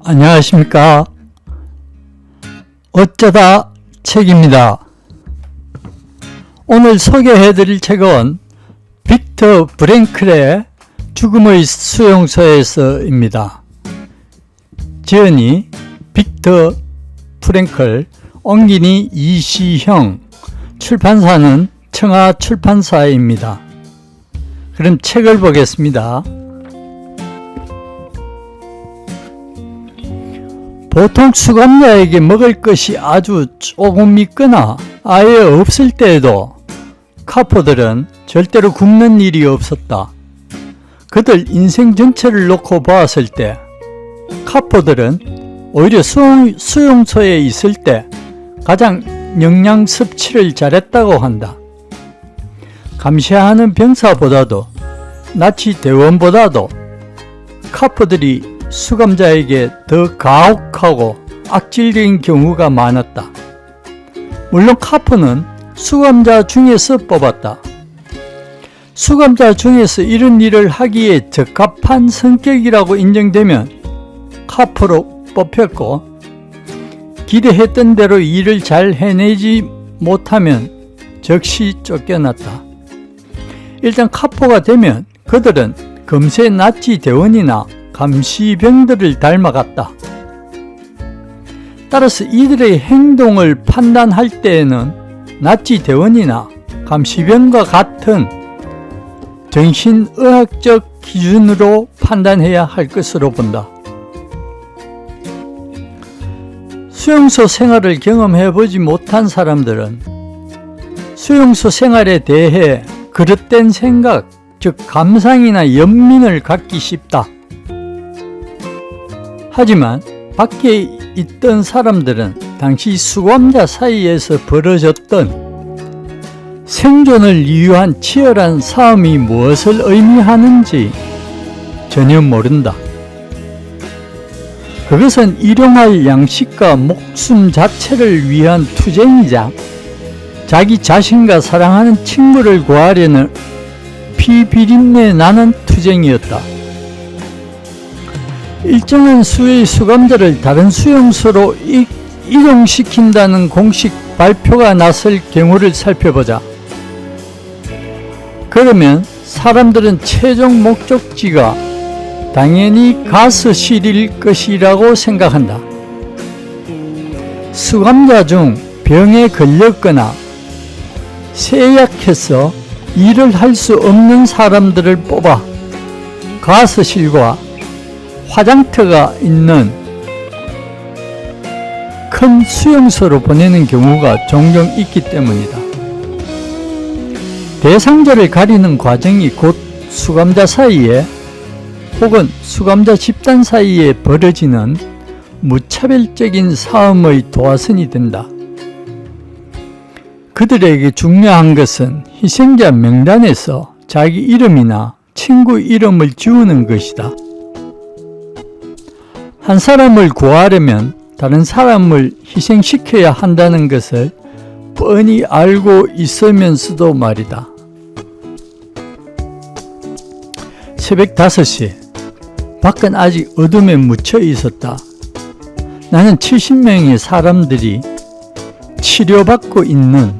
안녕하십니까. 어쩌다 책입니다. 오늘 소개해드릴 책은 빅터 프랭클의 죽음의 수용소에서입니다. 지은이 빅터 프랭클, 옮기니 이시형, 출판사는 청하출판사입니다. 그럼 책을 보겠습니다. 보통 수감자에게 먹을 것이 아주 조금 있거나 아예 없을 때에도 카포들은 절대로 굶는 일이 없었다. 그들 인생 전체를 놓고 보았을 때 카포들은 오히려 수용소에 있을 때 가장 영양 섭취를 잘했다고 한다. 감시하는 병사보다도 나치 대원보다도 카포들이 수감자에게 더 가혹하고 악질적인 경우가 많았다. 물론 카포는 수감자 중에서 뽑았다. 수감자 중에서 이런 일을 하기에 적합한 성격이라고 인정되면 카포로 뽑혔고, 기대했던 대로 일을 잘 해내지 못하면 즉시 쫓겨났다. 일단 카포가 되면 그들은 금세 나치 대원이나 감시병들을 닮아갔다. 따라서 이들의 행동을 판단할 때에는 나치 대원이나 감시병과 같은 정신의학적 기준으로 판단해야 할 것으로 본다. 수용소 생활을 경험해보지 못한 사람들은 수용소 생활에 대해 그릇된 생각, 즉 감상이나 연민을 갖기 쉽다. 하지만 밖에 있던 사람들은 당시 수감자 사이에서 벌어졌던 생존을 위한 치열한 싸움이 무엇을 의미하는지 전혀 모른다. 그것은 일용할 양식과 목숨 자체를 위한 투쟁이자 자기 자신과 사랑하는 친구를 구하려는 피비린내 나는 투쟁이었다. 일정한 수의 수감자를 다른 수용소로 이동시킨다는 공식 발표가 났을 경우를 살펴보자. 그러면 사람들은 최종 목적지가 당연히 가스실일 것이라고 생각한다. 수감자 중 병에 걸렸거나 쇠약해서 일을 할 수 없는 사람들을 뽑아 가스실과 화장터가 있는 큰 수용소로 보내는 경우가 종종 있기 때문이다. 대상자를 가리는 과정이 곧 수감자 사이에 혹은 수감자 집단 사이에 벌어지는 무차별적인 싸움의 도화선이 된다. 그들에게 중요한 것은 희생자 명단에서 자기 이름이나 친구 이름을 지우는 것이다. 한 사람을 구하려면 다른 사람을 희생시켜야 한다는 것을 뻔히 알고 있으면서도 말이다. 새벽 5시, 밖은 아직 어둠에 묻혀 있었다. 나는 70명의 사람들이 치료받고 있는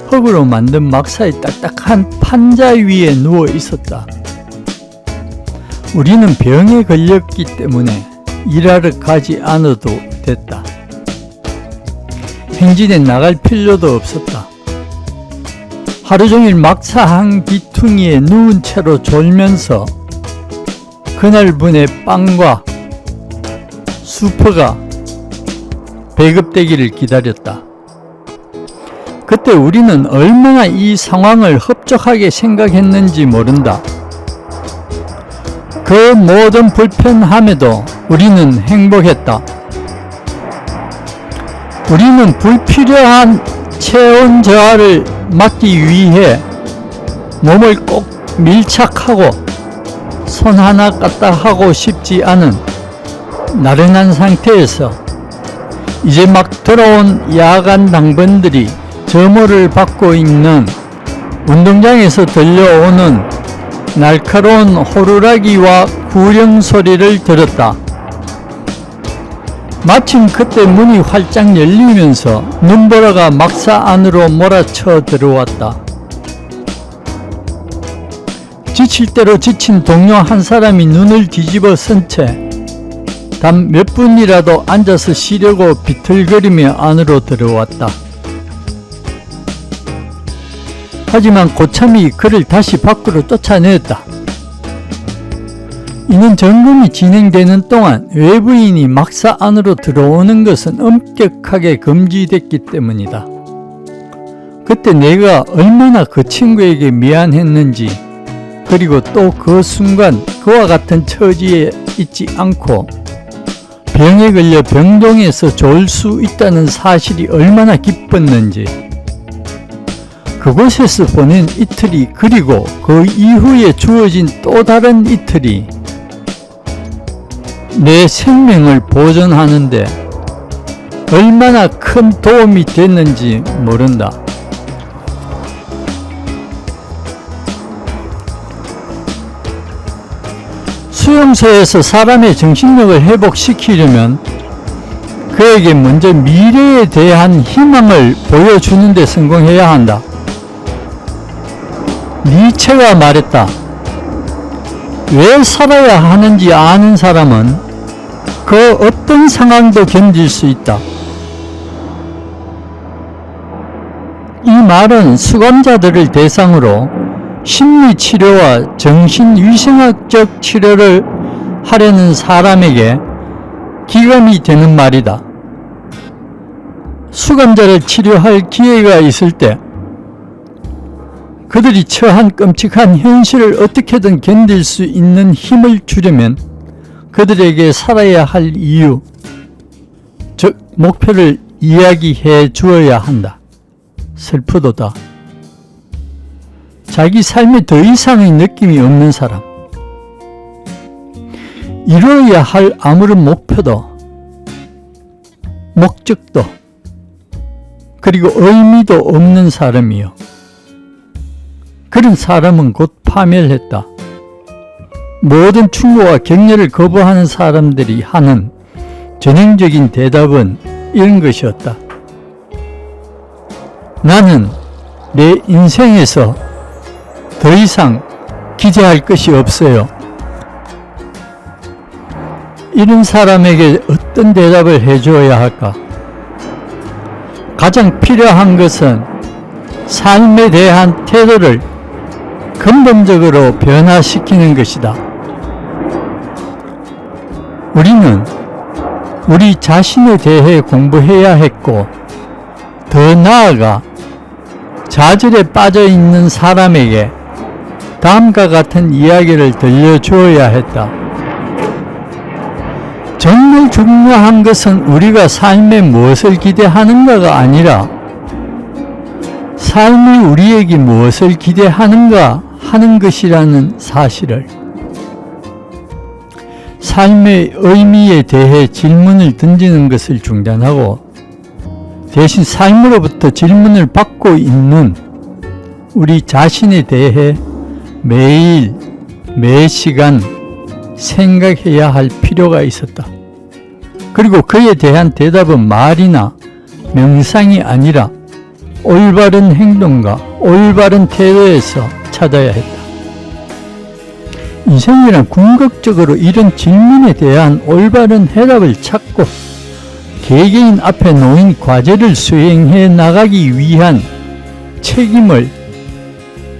흙으로 만든 막사의 딱딱한 판자 위에 누워 있었다. 우리는 병에 걸렸기 때문에 일하러 가지 않아도 됐다. 행진에 나갈 필요도 없었다. 하루 종일 막사 한 귀퉁이에 누운 채로 졸면서 그날분의 빵과 수프가 배급되기를 기다렸다. 그때 우리는 얼마나 이 상황을 흡족하게 생각했는지 모른다. 그 모든 불편함에도 우리는 행복했다. 우리는 불필요한 체온 저하를 막기 위해 몸을 꼭 밀착하고 손 하나 까딱하고 싶지 않은 나른한 상태에서 이제 막 돌아온 야간 당번들이 점호를 받고 있는 운동장에서 들려오는 날카로운 호루라기와 구령 소리를 들었다. 마침 그때 문이 활짝 열리면서 눈보라가 막사 안으로 몰아쳐 들어왔다. 지칠 대로 지친 동료 한 사람이 눈을 뒤집어 쓴 채 단 몇 분이라도 앉아서 쉬려고 비틀거리며 안으로 들어왔다. 하지만 고참이 그를 다시 밖으로 쫓아냈다. 이는 점검이 진행되는 동안 외부인이 막사 안으로 들어오는 것은 엄격하게 금지됐기 때문이다. 그때 내가 얼마나 그 친구에게 미안했는지, 그리고 또 그 순간 그와 같은 처지에 있지 않고 병에 걸려 병동에서 졸 수 있다는 사실이 얼마나 기뻤는지, 그곳에서 보낸 이틀이, 그리고 그 이후에 주어진 또 다른 이틀이 내 생명을 보존하는 데 얼마나 큰 도움이 됐는지 모른다. 수용소에서 사람의 정신력을 회복시키려면 그에게 먼저 미래에 대한 희망을 보여주는 데 성공해야 한다. 니체가 말했다. 왜 살아야 하는지 아는 사람은 그 어떤 상황도 견딜 수 있다. 이 말은 수감자들을 대상으로 심리치료와 정신위생학적 치료를 하려는 사람에게 기감이 되는 말이다. 수감자를 치료할 기회가 있을 때 그들이 처한 끔찍한 현실을 어떻게든 견딜 수 있는 힘을 주려면 그들에게 살아야 할 이유, 즉 목표를 이야기해 주어야 한다. 슬프도다. 자기 삶에 더 이상의 느낌이 없는 사람, 이루어야 할 아무런 목표도 목적도 그리고 의미도 없는 사람이요, 그런 사람은 곧 파멸했다. 모든 충고와 격려를 거부하는 사람들이 하는 전형적인 대답은 이런 것이었다. 나는 내 인생에서 더 이상 기대할 것이 없어요. 이런 사람에게 어떤 대답을 해주어야 할까? 가장 필요한 것은 삶에 대한 태도를 근본적으로 변화시키는 것이다. 우리는 우리 자신에 대해 공부해야 했고, 더 나아가 좌절에 빠져 있는 사람에게 다음과 같은 이야기를 들려주어야 했다. 정말 중요한 것은 우리가 삶에 무엇을 기대하는가가 아니라 삶이 우리에게 무엇을 기대하는가 하는 것이라는 사실을, 삶의 의미에 대해 질문을 던지는 것을 중단하고 대신 삶으로부터 질문을 받고 있는 우리 자신에 대해 매일, 매 시간 생각해야 할 필요가 있었다. 그리고 그에 대한 대답은 말이나 명상이 아니라 올바른 행동과 올바른 태도에서 찾아야 했다. 인생이란 궁극적으로 이런 질문에 대한 올바른 해답을 찾고 개개인 앞에 놓인 과제를 수행해 나가기 위한 책임을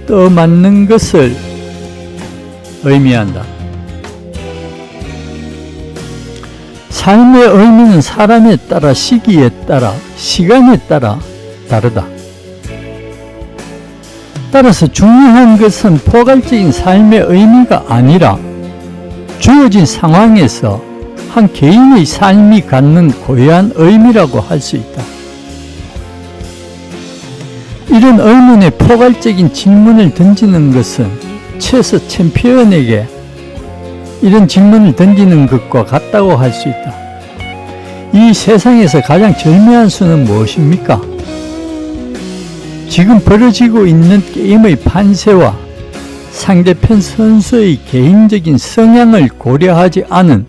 떠맡는 것을 의미한다. 삶의 의미는 사람에 따라, 시기에 따라, 시간에 따라 다르다. 따라서 중요한 것은 포괄적인 삶의 의미가 아니라 주어진 상황에서 한 개인의 삶이 갖는 고유한 의미라고 할 수 있다. 이런 의문에 포괄적인 질문을 던지는 것은 체스 챔피언에게 이런 질문을 던지는 것과 같다고 할 수 있다. 이 세상에서 가장 절묘한 수는 무엇입니까? 지금 벌어지고 있는 게임의 판세와 상대편 선수의 개인적인 성향을 고려하지 않은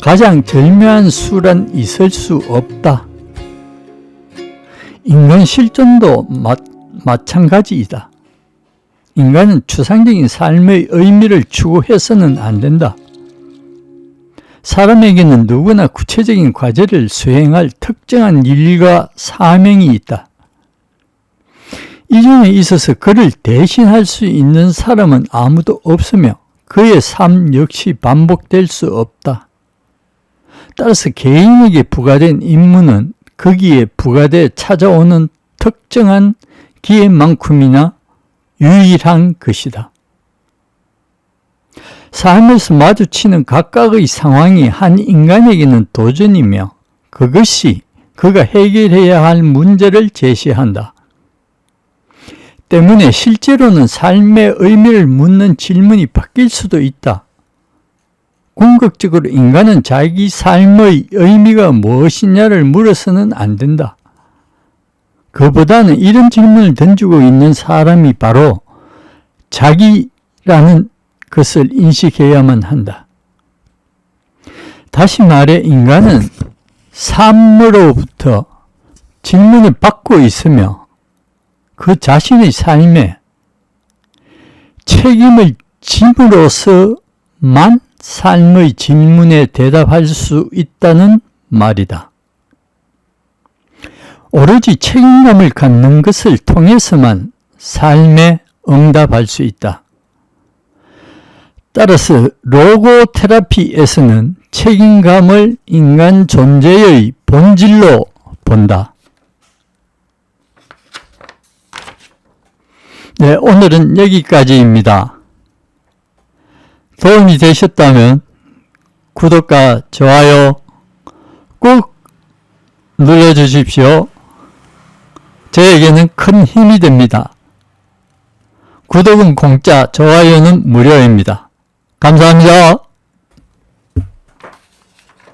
가장 절묘한 수란 있을 수 없다. 인간 실존도 마찬가지이다. 인간은 추상적인 삶의 의미를 추구해서는 안 된다. 사람에게는 누구나 구체적인 과제를 수행할 특정한 일과 사명이 있다. 이 중에 있어서 그를 대신할 수 있는 사람은 아무도 없으며 그의 삶 역시 반복될 수 없다. 따라서 개인에게 부과된 임무는 거기에 부과돼 찾아오는 특정한 기회만큼이나 유일한 것이다. 삶에서 마주치는 각각의 상황이 한 인간에게는 도전이며 그것이 그가 해결해야 할 문제를 제시한다. 때문에 실제로는 삶의 의미를 묻는 질문이 바뀔 수도 있다. 궁극적으로 인간은 자기 삶의 의미가 무엇이냐를 물어서는 안 된다. 그보다는 이런 질문을 던지고 있는 사람이 바로 자기라는 것을 인식해야만 한다. 다시 말해 인간은 삶으로부터 질문을 받고 있으며 그 자신의 삶에 책임을 짐으로써만 삶의 질문에 대답할 수 있다는 말이다. 오로지 책임감을 갖는 것을 통해서만 삶에 응답할 수 있다. 따라서 로고테라피에서는 책임감을 인간 존재의 본질로 본다. 네, 오늘은 여기까지입니다. 도움이 되셨다면 구독과 좋아요 꼭 눌러주십시오. 저에게는 큰 힘이 됩니다. 구독은 공짜, 좋아요는 무료입니다. 감사합니다.